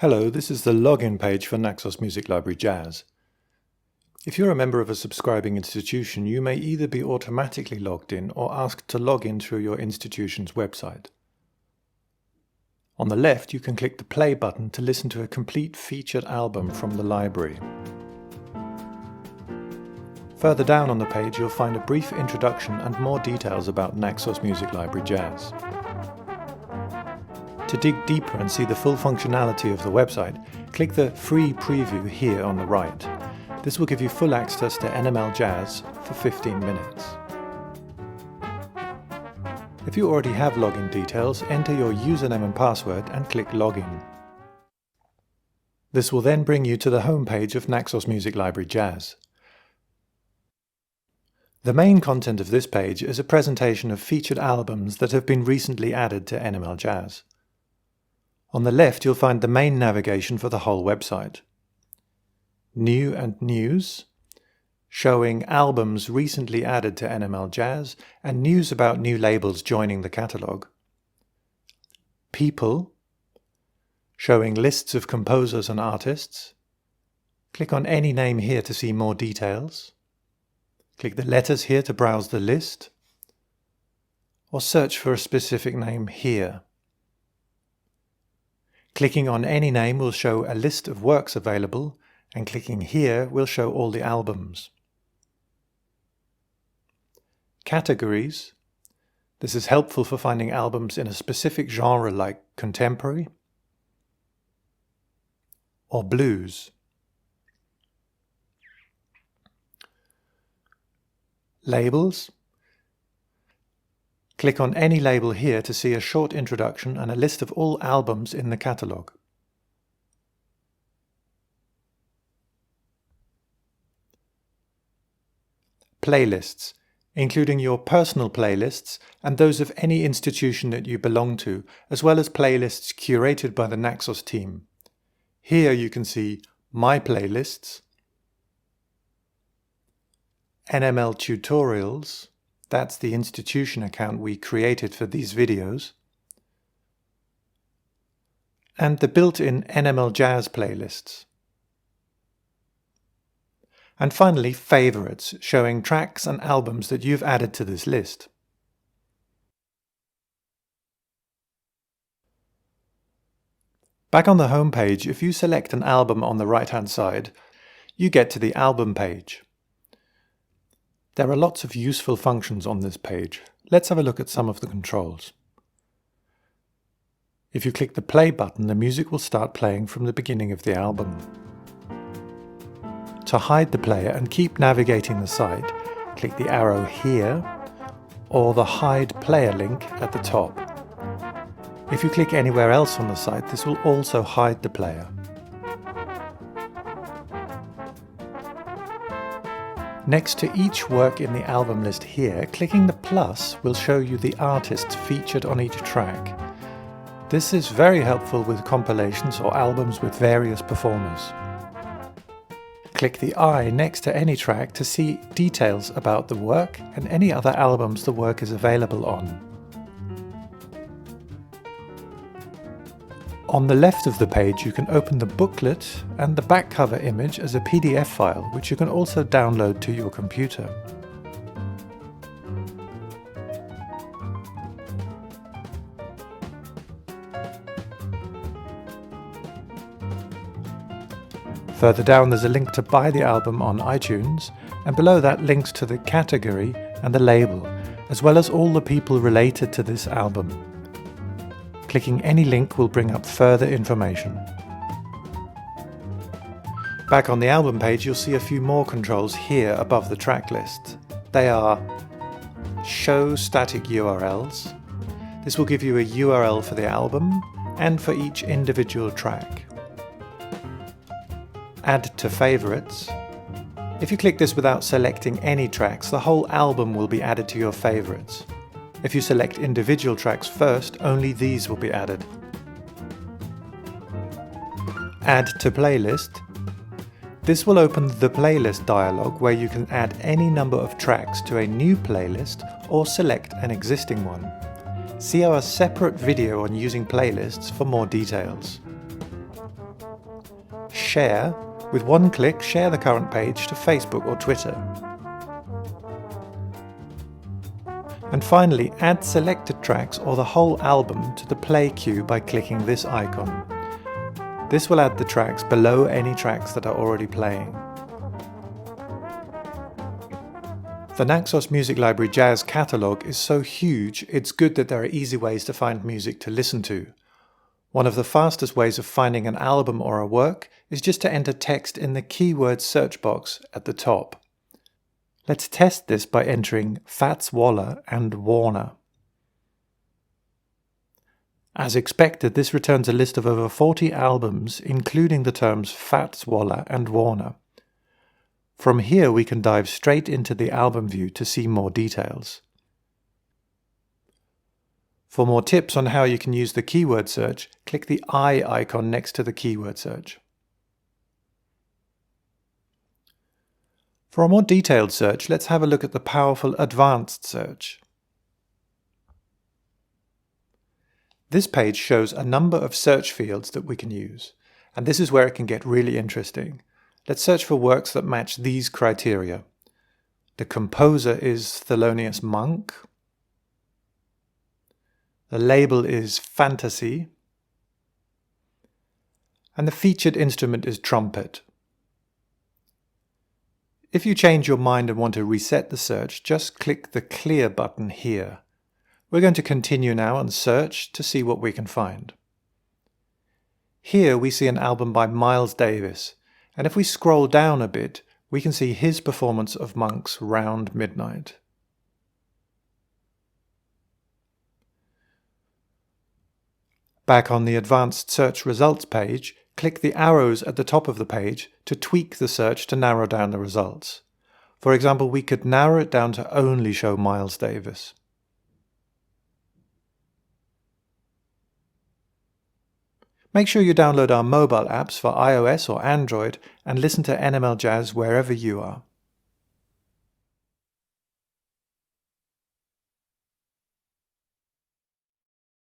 Hello, this is the login page for Naxos Music Library Jazz. If you're a member of a subscribing institution, you may either be automatically logged in or asked to log in through your institution's website. On the left, you can click the play button to listen to a complete featured album from the library. Further down on the page, you'll find a brief introduction and more details about Naxos Music Library Jazz. To dig deeper and see the full functionality of the website, click the free preview here on the right. This will give you full access to NML Jazz for 15 minutes. If you already have login details, enter your username and password and click Login. This will then bring you to the home page of Naxos Music Library Jazz. The main content of this page is a presentation of featured albums that have been recently added to NML Jazz. On the left, you'll find the main navigation for the whole website. New and News, showing albums recently added to NML Jazz and news about new labels joining the catalogue. People, showing lists of composers and artists. Click on any name here to see more details. Click the letters here to browse the list, or search for a specific name here. Clicking on any name will show a list of works available, and clicking here will show all the albums. Categories. This is helpful for finding albums in a specific genre like contemporary or blues. Labels. Click on any label here to see a short introduction and a list of all albums in the catalogue. Playlists, including your personal playlists and those of any institution that you belong to, as well as playlists curated by the Naxos team. Here you can see My Playlists, NML Tutorials, that's the institution account we created for these videos, and the built-in NML Jazz playlists. And finally, Favorites, showing tracks and albums that you've added to this list. Back on the home page, if you select an album on the right-hand side, you get to the album page. There are lots of useful functions on this page. Let's have a look at some of the controls. If you click the play button, the music will start playing from the beginning of the album. To hide the player and keep navigating the site, click the arrow here or the Hide Player link at the top. If you click anywhere else on the site, this will also hide the player. Next to each work in the album list here, clicking the plus will show you the artists featured on each track. This is very helpful with compilations or albums with various performers. Click the I next to any track to see details about the work and any other albums the work is available on. On the left of the page, you can open the booklet and the back cover image as a PDF file, which you can also download to your computer. Further down, there's a link to buy the album on iTunes, and below that links to the category and the label, as well as all the people related to this album. Clicking any link will bring up further information. Back on the album page, you'll see a few more controls here above the track list. They are Show Static URLs. This will give you a URL for the album and for each individual track. Add to Favorites. If you click this without selecting any tracks, the whole album will be added to your favorites. If you select individual tracks first, only these will be added. Add to Playlist. This will open the playlist dialog where you can add any number of tracks to a new playlist or select an existing one. See our separate video on using playlists for more details. Share. With one click, share the current page to Facebook or Twitter. And finally, add selected tracks or the whole album to the play queue by clicking this icon. This will add the tracks below any tracks that are already playing. The Naxos Music Library Jazz catalogue is so huge, it's good that there are easy ways to find music to listen to. One of the fastest ways of finding an album or a work is just to enter text in the keyword search box at the top. Let's test this by entering Fats Waller and Warner. As expected, this returns a list of over 40 albums, including the terms Fats Waller and Warner. From here we can dive straight into the album view to see more details. For more tips on how you can use the keyword search, click the eye icon next to the keyword search. For a more detailed search, let's have a look at the powerful advanced search. This page shows a number of search fields that we can use, and this is where it can get really interesting. Let's search for works that match these criteria. The composer is Thelonious Monk. The label is Fantasy. And the featured instrument is trumpet. If you change your mind and want to reset the search, just click the Clear button here. We're going to continue now and search to see what we can find. Here we see an album by Miles Davis, and if we scroll down a bit, we can see his performance of Monk's Round Midnight. Back on the Advanced Search Results page, click the arrows at the top of the page to tweak the search to narrow down the results. For example, we could narrow it down to only show Miles Davis. Make sure you download our mobile apps for iOS or Android and listen to NML Jazz wherever you are.